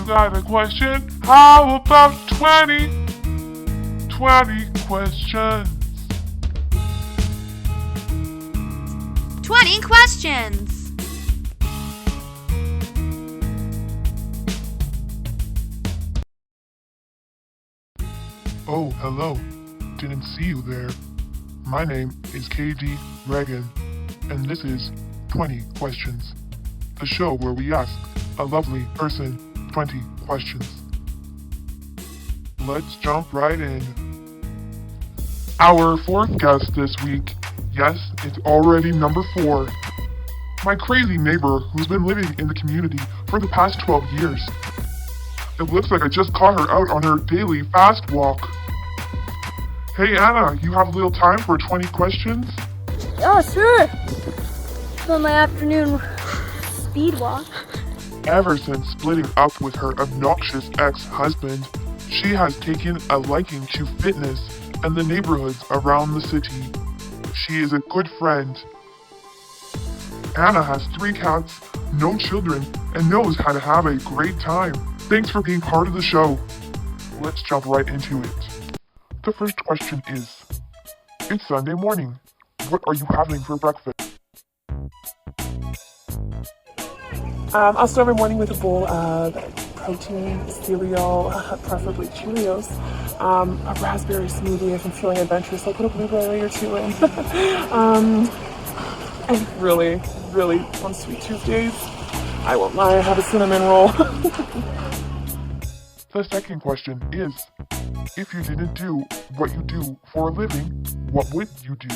got a question? How about 20? 20 questions. 20 questions. Oh, hello. Didn't see you there. My name is KD Reagan, and this is 20 Questions, the show where we ask a lovely person 20 questions. Let's jump right in. Our fourth guest this week, yes, it's already number 4. My crazy neighbor who's been living in the community for the past 12 years. It looks like I just caught her out on her daily fast walk. Hey Anna, you have a little time for 20 questions? Oh, sure. On my afternoon speed walk. Ever since splitting up with her obnoxious ex-husband, she has taken a liking to fitness and the neighborhoods around the city. She is a good friend. Anna has 3 cats, no children, and knows how to have a great time. Thanks for being part of the show. Let's jump right into it. The first question is, it's Sunday morning. What are you having for breakfast? I'll start my morning with a bowl of protein, cereal, preferably Cheerios, a raspberry smoothie if I'm feeling adventurous. I'll put a blueberry or 2 in. And really, on sweet Tuesdays, I won't lie, I have a cinnamon roll. The second question is, if you didn't do what you do for a living, what would you do?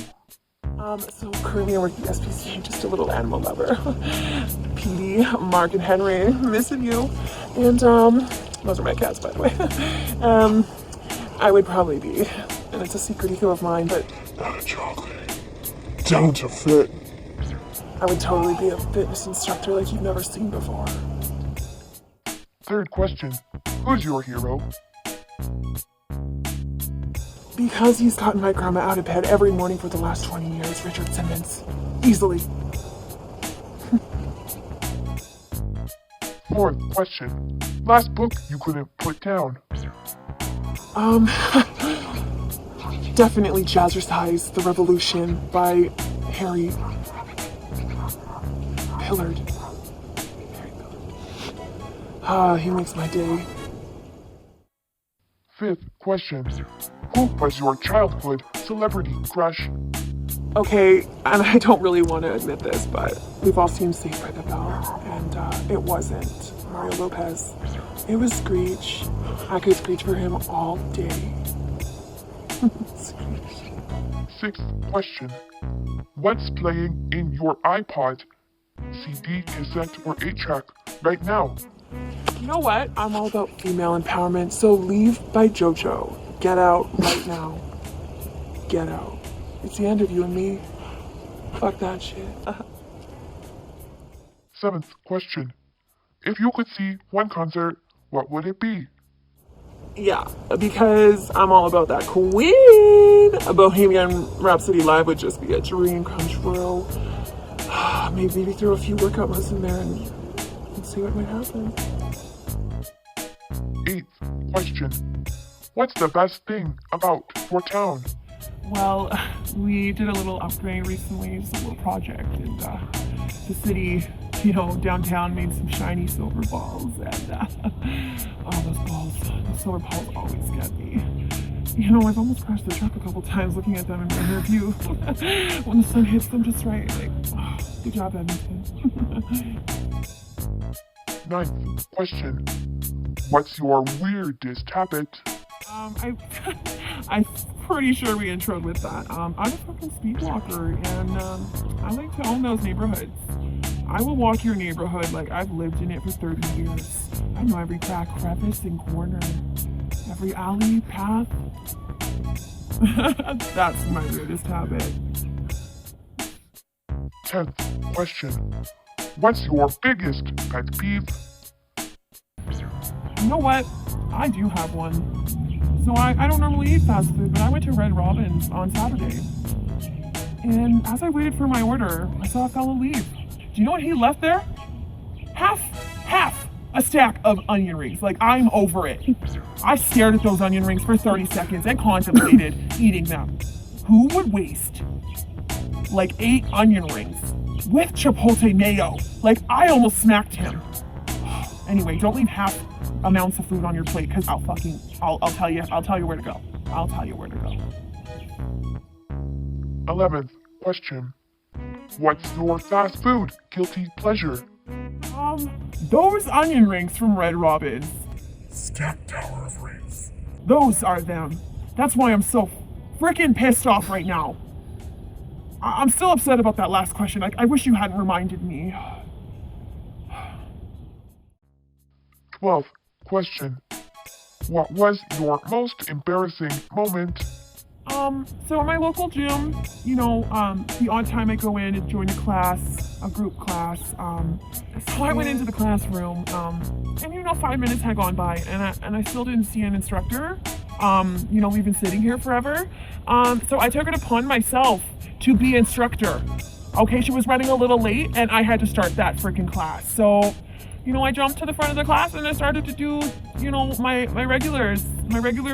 So currently I work at the SPCA, just a little animal lover. Petey, Mark, and Henry, missing you. And those are my cats, by the way. I would probably be, and it's a secret ego of mine, but Not a Joggly. Down to fit. I would totally be a fitness instructor like you've never seen before. Third question, who's your hero? Because he's gotten my grandma out of bed every morning for the last 20 years, Richard Simmons. Easily. Fourth question, last book you couldn't put down. Definitely Jazzercise The Revolution by Harry Pillard. He makes my day. Fifth question, who was your childhood celebrity crush? Okay, and I don't really want to admit this, but we've all seen Saved by the Bell, and it wasn't Mario Lopez. It was Screech. I could screech for him all day. Screech. Sixth question, what's playing in your iPod, CD, cassette, or 8-track right now? You know what? I'm all about female empowerment, so Leave by JoJo. Get out right now. Get out. It's the end of you and me. Fuck that shit. Seventh question, if you could see one concert, what would it be? Yeah, because I'm all about that Queen. A Bohemian Rhapsody live would just be a dream come true. Maybe throw a few workout moves in there and see what might happen. Eighth question, what's the best thing about your town? Well, we did a little upgrade recently, just a little project, and the city, downtown made some shiny silver balls, and those balls, the silver balls always get me. I've almost crashed the truck a couple times looking at them in my rear view when the sun hits them just right. Good job, Edmonton. Ninth question, what's your weirdest habit? I'm pretty sure we introed with that. I'm a fucking speed walker, and I like to own those neighborhoods. I will walk your neighborhood like I've lived in it for 30 years. I know every crack, crevice, and corner, every alley, path. That's my weirdest habit. 10th question, what's your biggest pet peeve? You know what? I do have one. So I don't normally eat fast food, but I went to Red Robin's on Saturday. And as I waited for my order, I saw a fellow leave. Do you know what he left there? Half a stack of onion rings. Like, I'm over it. I stared at those onion rings for 30 seconds and contemplated eating them. Who would waste like 8 onion rings with chipotle mayo? Like, I almost smacked him. Anyway, don't leave half amounts of food on your plate, because I'll tell you where to go. I'll tell you where to go. 11th question. What's your fast food guilty pleasure? Those onion rings from Red Robin's. Stack tower of rings. Those are them. That's why I'm so freaking pissed off right now. I'm still upset about that last question. I wish you hadn't reminded me. 12th question. What was your most embarrassing moment? So at my local gym, the odd time I go in and join a group class, so I went into the classroom, and 5 minutes had gone by, and I still didn't see an instructor. We've been sitting here forever. So I took it upon myself to be instructor. Okay, she was running a little late, and I had to start that freaking class. So, I jumped to the front of the class and I started to do, my regular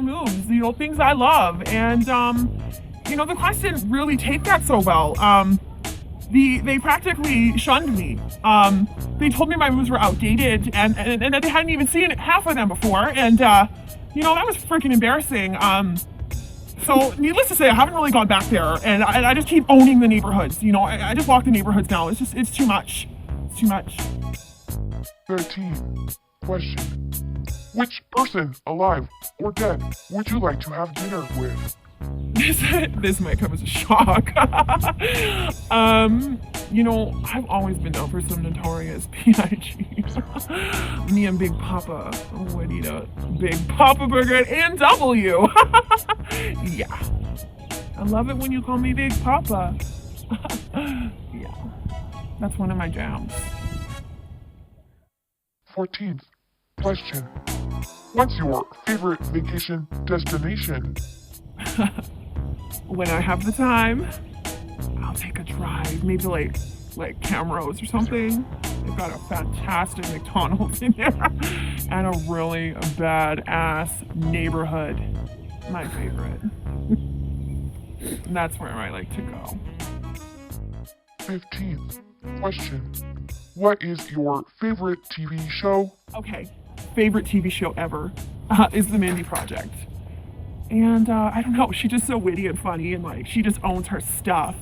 moves, things I love. And, the class didn't really take that so well. They practically shunned me. They told me my moves were outdated and that they hadn't even seen half of them before. And, that was freaking embarrassing. So needless to say, I haven't really gone back there, and I just keep owning the neighborhoods. I just walk the neighborhoods now. It's too much. It's too much. 13. Question. Which person, alive or dead, would you like to have dinner with? This might come as a shock. I've always been known for some notorious B.I.G. Me and Big Papa would eat a Big Papa burger at A&W. Yeah. I love it when you call me Big Papa. Yeah. That's one of my jams. 14th question. What's your favorite vacation destination? When I have the time, I'll take a drive, maybe like Camrose or something. They've got a fantastic McDonald's in there and a really badass neighborhood. My favorite. And that's where I like to go. 15th question. What is your favorite TV show? Okay, favorite TV show ever is The Mindy Project. And I don't know, she's just so witty and funny, and she just owns her stuff.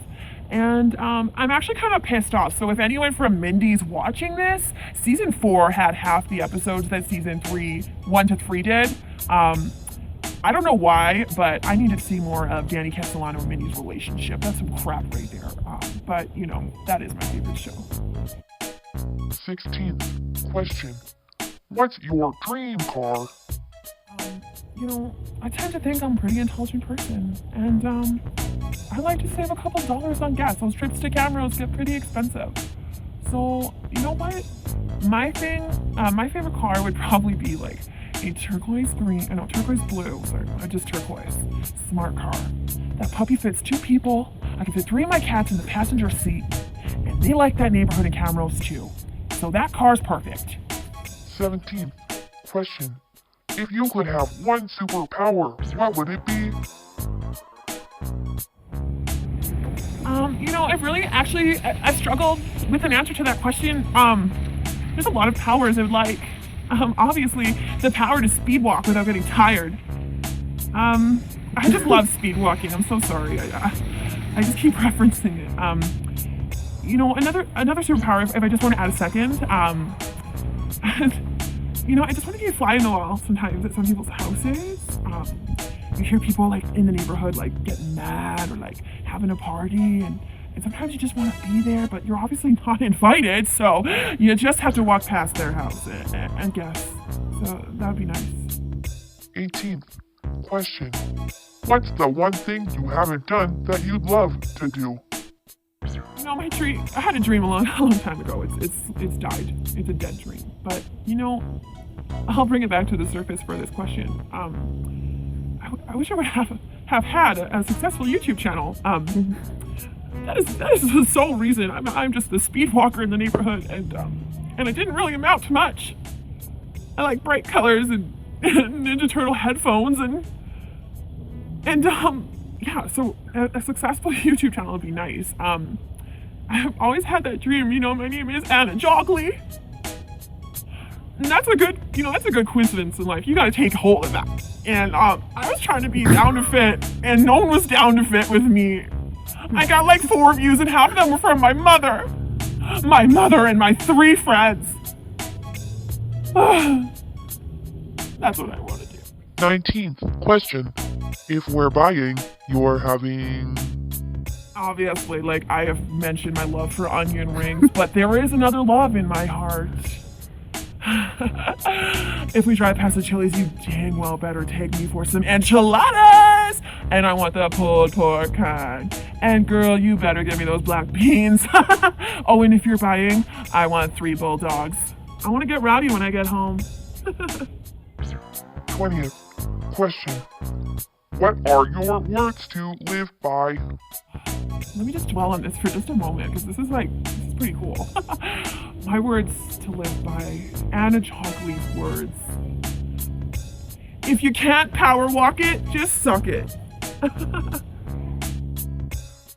And I'm actually kind of pissed off. So if anyone from Mindy's watching this, season 4 had half the episodes that season 1 to 3 did. I don't know why, but I need to see more of Danny Castellano and Mindy's relationship. That's some crap right there. But that is my favorite show. 16th question. What's your dream car? I tend to think I'm a pretty intelligent person, and I like to save a couple dollars on gas. Those trips to Camrose get pretty expensive. So, you know what? My favorite car would probably be a turquoise blue, just turquoise, smart car. That puppy fits 2 people. I can fit 3 of my cats in the passenger seat, and they like that neighborhood in Camrose too. So that car's perfect. 17th question. If you could have one superpower, what would it be? I've struggled with an answer to that question. There's a lot of powers I would like. Obviously, the power to speed walk without getting tired. I just love speed walking. I'm so sorry. I just keep referencing it. Another superpower, if I just want to add a second, I just want to be a fly in the wall sometimes at some people's houses. You hear people in the neighborhood getting mad or having a party, and sometimes you just want to be there, but you're obviously not invited, so you just have to walk past their house and guess. So that would be nice. 18th question. What's the one thing you haven't done that you'd love to do? My dream, I had a dream a long time ago. It's died. It's a dead dream. But, I'll bring it back to the surface for this question. I wish I would have had a successful YouTube channel. That is the sole reason. I'm just the speed walker in the neighborhood, and it didn't really amount to much. I like bright colors and Ninja Turtle headphones yeah, so a successful YouTube channel would be nice. I've always had that dream, my name is Joggly. And that's a good coincidence in life. You gotta take hold of that. And I was trying to be down to fit, and no one was down to fit with me. I got like 4 views, and half of them were from my mother. My mother and my 3 friends. That's what I want to do. 19th question. If we're buying, you're having... Obviously, like I have mentioned my love for onion rings, but there is another love in my heart. If we drive past the Chili's, you dang well better take me for some enchiladas! And I want the pulled pork kind. And girl, you better give me those black beans. Oh, and if you're buying, I want 3 bulldogs. I want to get rowdy when I get home. 20th question. What are your words to live by? Let me just dwell on this for just a moment, because this is pretty cool. My words to live by, Joggly's words. If you can't power walk it, just suck it.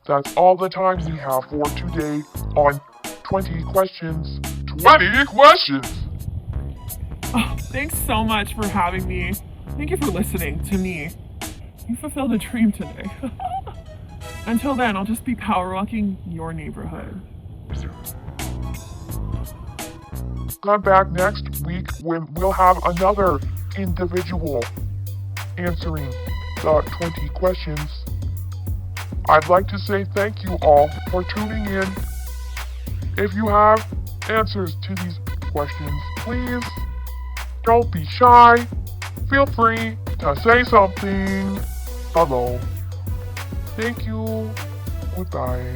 That's all the time we have for today on 20 questions. 20 questions! Oh, thanks so much for having me. Thank you for listening to me. You fulfilled a dream today. Until then, I'll just be power walking your neighborhood. Come back next week when we'll have another individual answering the 20 questions. I'd like to say thank you all for tuning in. If you have answers to these questions, please don't be shy. Feel free to say something. Hello. Thank you. Goodbye.